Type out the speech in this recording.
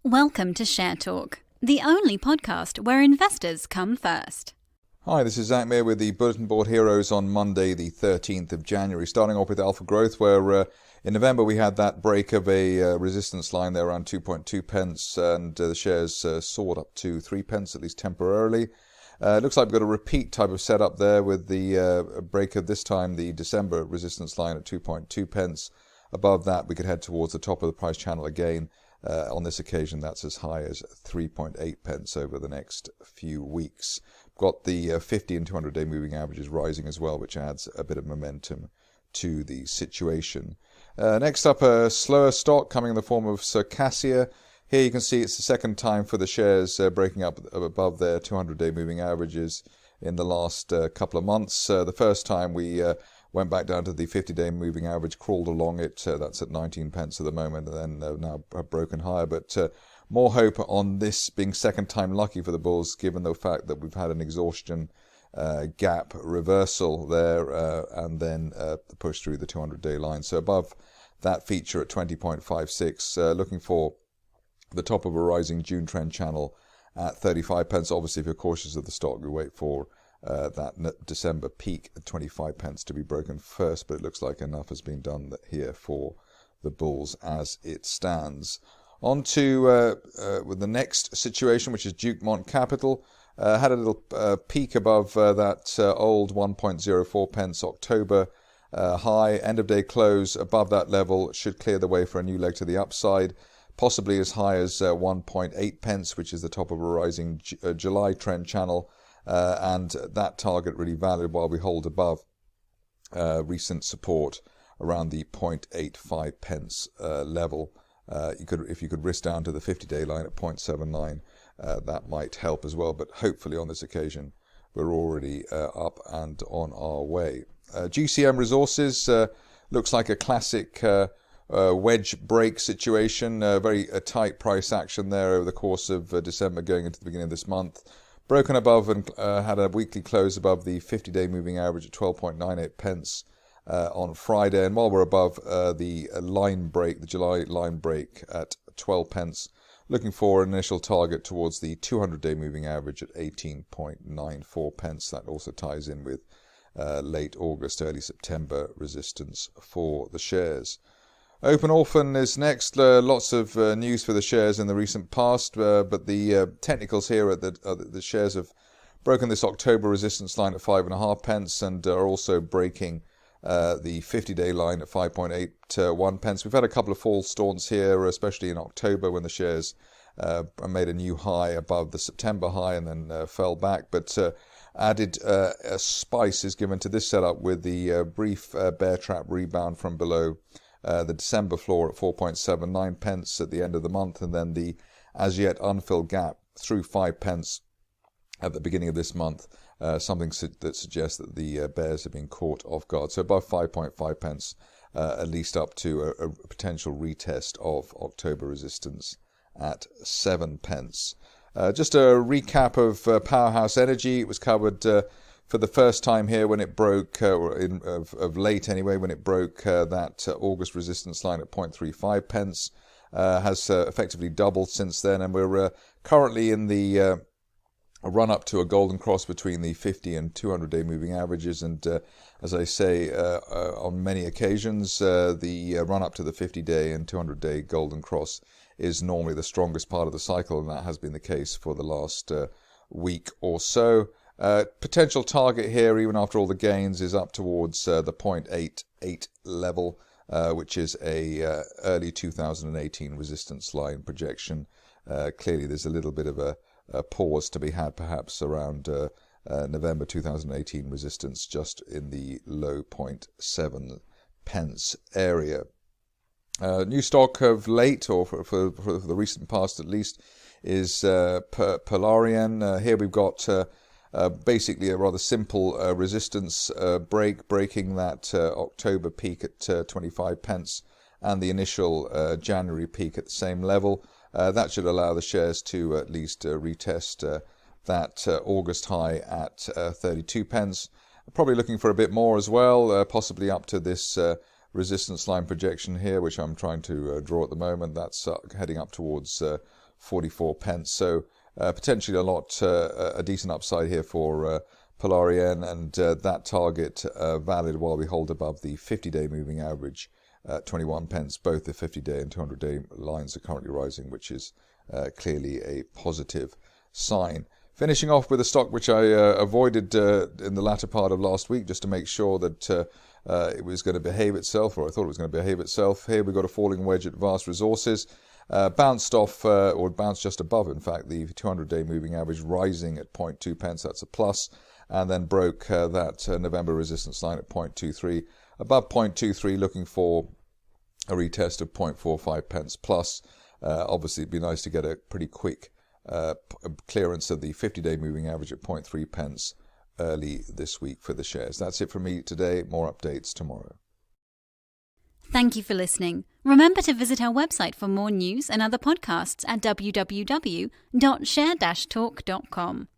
Welcome to Share Talk, the only podcast where investors come first. Hi, this is Zak Mir with the Bulletin Board Heroes on Monday, the 13th of January. Starting off with Alpha Growth, where in November we had that break of a resistance line there around 2.2 pence, and the shares soared up to 3 pence, at least temporarily. It looks like we've got a repeat type of setup there with the break of this time, the December resistance line at 2.2 pence. Above that, we could head towards the top of the price channel again. On this occasion, that's as high as 3.8 pence over the next few weeks. Got the 50 and 200-day moving averages rising as well, which adds a bit of momentum to the situation. Next up, a slower stock coming in the form of Circassia. Here you can see it's the second time for the shares breaking up above their 200-day moving averages in the last couple of months. The first time we went back down to the 50-day moving average, crawled along it. That's at 19 pence at the moment, and then now broken higher. But more hope on this being second time lucky for the bulls, given the fact that we've had an exhaustion gap reversal there, and then the push through the 200-day line. So above that feature at 20.56, looking for the top of a rising June trend channel at 35 pence. Obviously, if you're cautious of the stock, we wait for that December peak at 25 pence to be broken first, but it looks like enough has been done here for the bulls as it stands. On to with the next situation, which is Dukemont Capital. Had a little peak above that old 1.04 pence October high. End of day close above that level should clear the way for a new leg to the upside, possibly as high as 1.8 pence, which is the top of a rising July trend channel. And that target really valid while we hold above recent support around the 0.85 pence level. If you could risk down to the 50-day line at 0.79, that might help as well. But hopefully on this occasion, we're already up and on our way. GCM Resources looks like a classic wedge break situation. Very tight price action there over the course of December going into the beginning of this month. Broken above and had a weekly close above the 50-day moving average at 12.98 pence on Friday. And while we're above the line break, the July line break at 12 pence, looking for an initial target towards the 200-day moving average at 18.94 pence. That also ties in with late August, early September resistance for the shares. Open Orphan is next. Lots of news for the shares in the recent past, but the technicals here are that the shares have broken this October resistance line at 5.5 pence and are also breaking the 50-day line at 5.81 pence. We've had a couple of false starts here, especially in October when the shares made a new high above the September high and then fell back, but added a spice is given to this setup with the brief bear trap rebound from below the December floor at 4.79 pence at the end of the month, and then the as yet unfilled gap through 5 pence at the beginning of this month, something that suggests that the bears have been caught off guard. So above 5.5 pence, at least up to a potential retest of October resistance at 7 pence. Just a recap of Powerhouse Energy. It was covered for the first time here when it broke, of late anyway, when it broke that August resistance line at 0.35 pence, has effectively doubled since then, and we're currently in the run-up to a golden cross between the 50 and 200-day moving averages, and as I say on many occasions, the run-up to the 50-day and 200-day golden cross is normally the strongest part of the cycle, and that has been the case for the last week or so. Potential target here, even after all the gains, is up towards the 0.88 level, which is a early 2018 resistance line projection. Clearly, there's a little bit of a pause to be had, perhaps around November 2018 resistance, just in the low 0.7 pence area. New stock of late, or for the recent past at least, is Polarian. Here we've got basically a rather simple resistance breaking that October peak at 25 pence and the initial January peak at the same level. That should allow the shares to at least retest that August high at 32 pence. Probably looking for a bit more as well, possibly up to this resistance line projection here, which I'm trying to draw at the moment. That's heading up towards 44 pence. So potentially a decent upside here for Polarian, and that target valid while we hold above the 50-day moving average, 21 pence. Both the 50-day and 200-day lines are currently rising, which is clearly a positive sign. Finishing off with a stock which I avoided in the latter part of last week, just to make sure that it was going to behave itself, or I thought it was going to behave itself. Here we've got a falling wedge at Vast Resources. Bounced off, or bounced just above, in fact, the 200-day moving average, rising at 0.2 pence. That's a plus. And then broke that November resistance line at 0.23. Above 0.23, looking for a retest of 0.45 pence plus. Obviously, it'd be nice to get a pretty quick clearance of the 50-day moving average at 0.3 pence early this week for the shares. That's it from me today. More updates tomorrow. Thank you for listening. Remember to visit our website for more news and other podcasts at www.share-talk.com.